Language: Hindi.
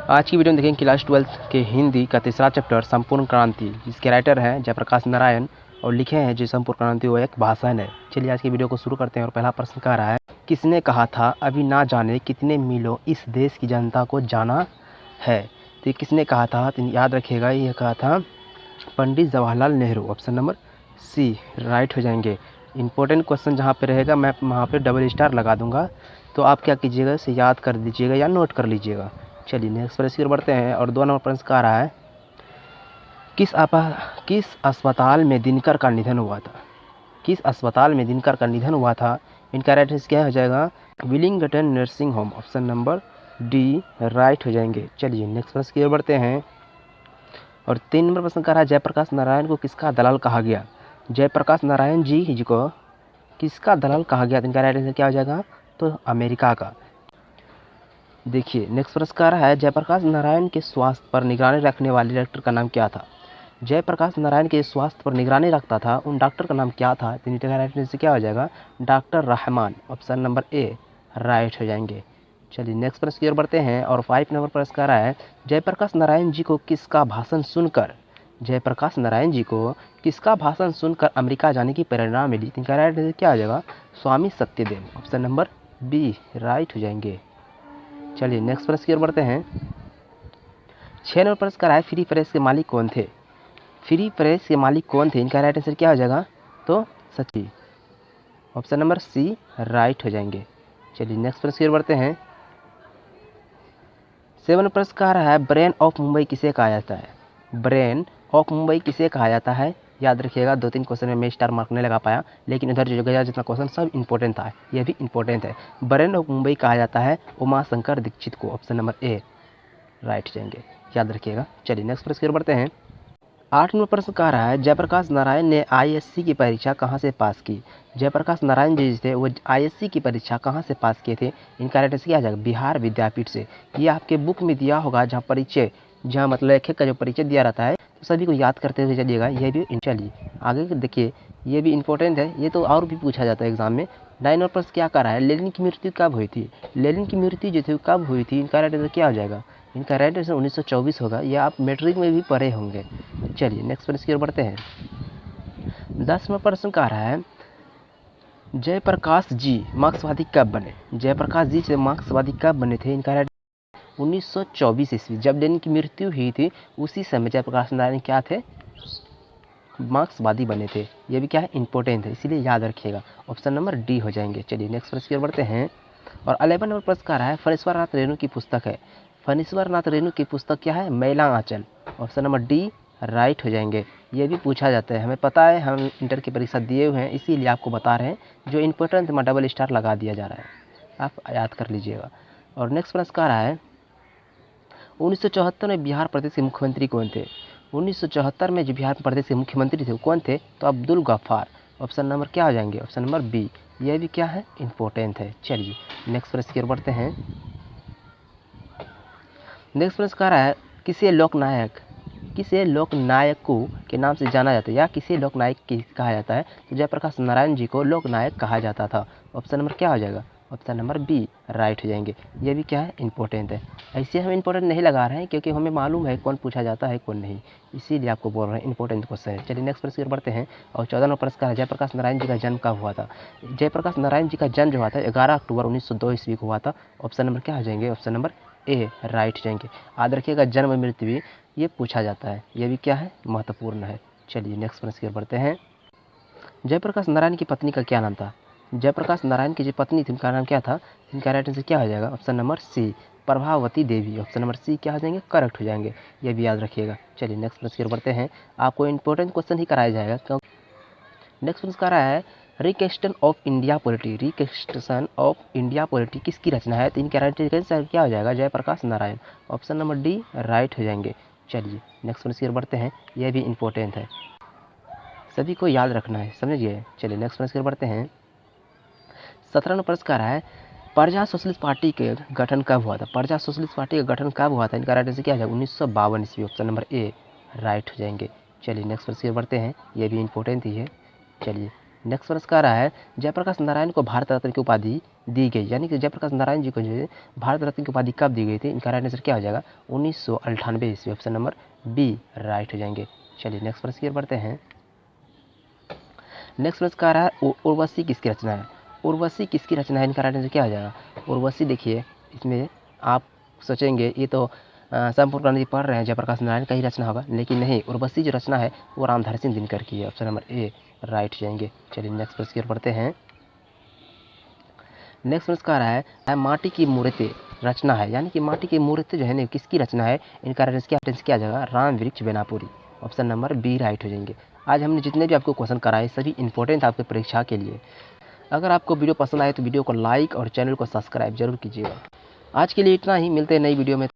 आज की वीडियो में देखेंगे क्लास 12 के हिंदी का तीसरा चैप्टर संपूर्ण क्रांति, जिसके राइटर हैं जयप्रकाश नारायण और लिखे हैं जो संपूर्ण क्रांति वो एक भाषण है। चलिए आज की वीडियो को शुरू करते हैं और पहला प्रश्न कह रहा है, किसने कहा था अभी ना जाने कितने मीलों इस देश की जनता को जाना है। तो किसने कहा था, तो याद रखिएगा, ये कहा था Pandit Jawaharlal Nehru. Option number C right हो जाएंगे। इंपॉर्टेंट क्वेश्चन जहाँ पे रहेगा मैं वहाँ पे डबल स्टार लगा दूंगा, तो आप क्या कीजिएगा, इसे याद कर दीजिएगा या नोट कर लीजिएगा। चलिए नेक्स्ट प्रश्न की ओर बढ़ते हैं और 2 नंबर प्रश्न का आ रहा है, किस अस्पताल में दिनकर का निधन हुआ था। किस अस्पताल में दिनकर का निधन हुआ था। इनका राइट आंसर क्या हो जाएगा, Willingdon nursing home. Option number D right हो जाएंगे। चलिए नेक्स्ट प्रश्न की ओर बढ़ते हैं और 3 नंबर प्रश्न का रहा है, जयप्रकाश नारायण को किसका दलाल कहा गया। जयप्रकाश नारायण जी को किसका दलाल कहा गया। तो इनका राइट आंसर क्या हो जाएगा, तो अमेरिका का। देखिए नेक्स्ट प्रश्न का रहा है, जयप्रकाश नारायण के स्वास्थ्य पर निगरानी रखने वाले डॉक्टर का नाम क्या था। जयप्रकाश नारायण के स्वास्थ्य पर निगरानी रखता था उन डॉक्टर का नाम क्या था। तो इनका राइट आंसर क्या हो जाएगा, doctor Rahman. Option number A right हो जाएंगे। चलिए नेक्स्ट प्रश्न की ओर बढ़ते हैं और 5 नंबर प्रश्न का रहा है, जयप्रकाश नारायण जी को किसका भाषण सुनकर जयप्रकाश नारायण जी को किसका भाषण सुनकर अमेरिका जाने की प्रेरणा मिली। इनका राइट आंसर क्या हो जाएगा, Swami Satyadev. Option number B right हो जाएंगे। चलिए नेक्स्ट प्रश्न की ओर बढ़ते हैं। 6 नंबर प्रश्न का रहा है, फ्री प्रेस के मालिक कौन थे। फ्री प्रेस के मालिक कौन थे। इनका राइट आंसर क्या हो जाएगा, तो सची। ऑप्शन नंबर सी राइट हो जाएंगे। चलिए नेक्स्ट प्रश्न की ओर बढ़ते हैं। 7 प्रश्न का रहा है, ब्रेन ऑफ मुंबई किसे कहा जाता है। ब्रेन ऑफ मुंबई किसे कहा जाता है। याद रखिएगा 2-3 क्वेश्चन में मैं स्टार मार्क नहीं लगा पाया, लेकिन उधर जो गया जितना क्वेश्चन सब इंपॉर्टेंट था, यह भी इंपॉर्टेंट है। ब्रेन ऑफ मुंबई कहा जाता है उमा शंकर दीक्षित को। ऑप्शन नंबर ए राइट जाएंगे, याद रखिएगा। चलिए नेक्स्ट प्रश्न की ओर बढ़ते हैं। 8 नंबर प्रश्न कह रहा है, जयप्रकाश नारायण ने आईएससी की परीक्षा कहाँ से पास की। जयप्रकाश नारायण जी थे वो आईएससी की परीक्षा कहाँ से पास किए थे। इनका राइट आंसर क्या आ जाएगा, बिहार विद्यापीठ से। ये आपके बुक में दिया होगा, जहाँ परिचय, जहाँ मतलब लेखक का जो परिचय दिया रहता है, तो सभी को याद करते हुए चलिएगा। ये भी चलिए आगे देखिए, ये भी इंपॉर्टेंट है, ये तो और भी पूछा जाता है एग्जाम में। 9 नंबर प्रश्न क्या कर रहा है, लेनिन की मृत्यु कब हुई थी। लेनिन की मृत्यु जो थी कब हुई थी। इनका राइट आंसर क्या हो जाएगा, इनका राइट आंसर 1924 होगा। यह आप मैट्रिक में भी पढ़े होंगे। चलिए नेक्स्ट प्रश्न की ओर बढ़ते हैं। 10 नंबर प्रश्न का रहा है, जयप्रकाश जी मार्क्सवादी कब बने। जयप्रकाश जी से मार्क्सवादी कब बने थे। इनका राइट 1924 ईस्वी, जब लेनिन की मृत्यु हुई थी उसी समय जयप्रकाश नारायण क्या थे, मार्क्सवादी बने थे। ये भी क्या है, इंपॉर्टेंट है, इसीलिए याद रखिएगा। ऑप्शन नंबर डी हो जाएंगे। चलिए नेक्स्ट प्रश्न की ओर बढ़ते हैं और 11 नंबर प्रश्न का रहा है, फणीश्वर नाथ रेणु की पुस्तक है। फणीश्वर नाथ रेणु की पुस्तक क्या है, मैला आंचल। ऑप्शन नंबर डी राइट हो जाएंगे। ये भी पूछा जाता है, हमें पता है, हम इंटर की परीक्षा दिए हुए हैं, इसीलिए आपको बता रहे हैं। जो इंपॉर्टेंट में डबल स्टार लगा दिया जा रहा है, आप याद कर लीजिएगा। और नेक्स्ट प्रश्न का रहा है, 1974 में बिहार प्रदेश के मुख्यमंत्री कौन थे। 1974 में जो बिहार प्रदेश के मुख्यमंत्री थे वो कौन थे, तो अब्दुल गफ्फार। ऑप्शन नंबर क्या हो जाएंगे, ऑप्शन नंबर बी। यह भी क्या है, इंपॉर्टेंट है। चलिए नेक्स्ट प्रश्न की ओर बढ़ते हैं। नेक्स्ट प्रश्न कह रहा है, किसे लोकनायकों के नाम से जाना जाता है या किसे लोकनायक कहा जाता है। तो जयप्रकाश नारायण जी को लोकनायक कहा जाता था। ऑप्शन नंबर क्या हो जाएगा, ऑप्शन नंबर बी राइट हो जाएंगे। ये भी क्या है, इंपॉर्टेंट है। ऐसे हम इंपॉर्टेंट नहीं लगा रहे हैं क्योंकि हमें मालूम है कौन पूछा जाता है कौन नहीं, इसीलिए आपको बोल रहे हैं इंपॉर्टेंट क्वेश्चन है। चलिए नेक्स्ट प्रश्न की ओर बढ़ते हैं और 14 नंबर प्रश्न का है, जयप्रकाश नारायण जी का जन्म कब हुआ था। जयप्रकाश नारायण जी का जन्म जो हुआ था 11 अक्टूबर 1902 ईस्वी को हुआ था। ऑप्शन नंबर क्या हो जाएंगे, ऑप्शन नंबर ए राइट जाएंगे। याद रखिएगा जन्म मृत्यु ये पूछा जाता है, ये भी क्या है, महत्वपूर्ण है। चलिए नेक्स्ट प्रश्न की ओर बढ़ते हैं। जयप्रकाश नारायण की पत्नी का क्या नाम था। जयप्रकाश नारायण की जो पत्नी थी उनका नाम क्या था। इनका राइट आंसर क्या हो जाएगा, ऑप्शन नंबर सी प्रभावती देवी। ऑप्शन नंबर सी क्या हो जाएंगे, करेक्ट हो जाएंगे। ये भी याद रखिएगा। चलिए नेक्स्ट प्रश्न की ओर बढ़ते हैं, आपको इंपॉर्टेंट क्वेश्चन ही कराया जाएगा क्योंकि नेक्स्ट प्रश्न का रहा है, reconstruction of India polity. Reconstruction of India polity किसकी रचना है। तो इनका राइट आंसर क्या हो जाएगा, Jayaprakash Narayan. Option number D right हो जाएंगे। चलिए नेक्स्ट प्रश्न की ओर बढ़ते हैं, यह भी इंपॉर्टेंट है, सभी को याद रखना है, समझिए। चलिए नेक्स्ट प्रश्न की ओर बढ़ते हैं। 17 नंबर प्रश्न का रहा है, प्रजा सोशलिस्ट पार्टी के गठन कब हुआ था। प्रजा सोशलिस्ट पार्टी का गठन कब हुआ था। इनका राइट आंसर क्या है, 1952 ईस्वी। ऑप्शन नंबर ए राइट हो जाएंगे। चलिए नेक्स्ट प्रश्न की ओर बढ़ते हैं, ये भी इंपॉर्टेंट ही है। चलिए नेक्स्ट प्रश्न आ रहा है जयप्रकाश नारायण को भारत रत्न की उपाधि दी गई, यानी कि जयप्रकाश नारायण जी को जो है भारत रत्न की उपाधि कब दी गई थी? इनका राइट आंसर क्या हो जाएगा? 1998 ईस्वी। ऑप्शन नंबर बी राइट हो जाएंगे। चलिए नेक्स्ट प्रश्न की ओर बढ़ते हैं। नेक्स्ट प्रश्न आ रहा है उर्वशी किसकी रचना है? उर्वशी किसकी रचना है? इनका राइट आंसर क्या हो जाएगा? उर्वशी देखिए इसमें आप सोचेंगे ये तो संपूर्ण पढ़ रहे हैं जयप्रकाश नारायण का ही रचना होगा, लेकिन नहीं, उर्वशी जो रचना है वो रामधारी सिंह दिनकर की है। ऑप्शन नंबर ए राइट जाएंगे। चलिए नेक्स्ट प्रश्न की ओर बढ़ते हैं। नेक्स्ट प्रश्न आ रहा है माटी की मूर्ति रचना है, यानी कि माटी की मूर्ति जो है ना किसकी रचना है? इनका रेफरेंस क्या जाएगा? राम वृक्ष बेनापुरी। ऑप्शन नंबर बी राइट हो जाएंगे। आज हमने जितने भी आपको क्वेश्चन कराए सभी इंपॉर्टेंट आपके परीक्षा के लिए। अगर आपको वीडियो पसंद आए तो वीडियो को लाइक और चैनल को सब्सक्राइब जरूर कीजिएगा। आज के लिए इतना ही, मिलते हैं नई वीडियो में।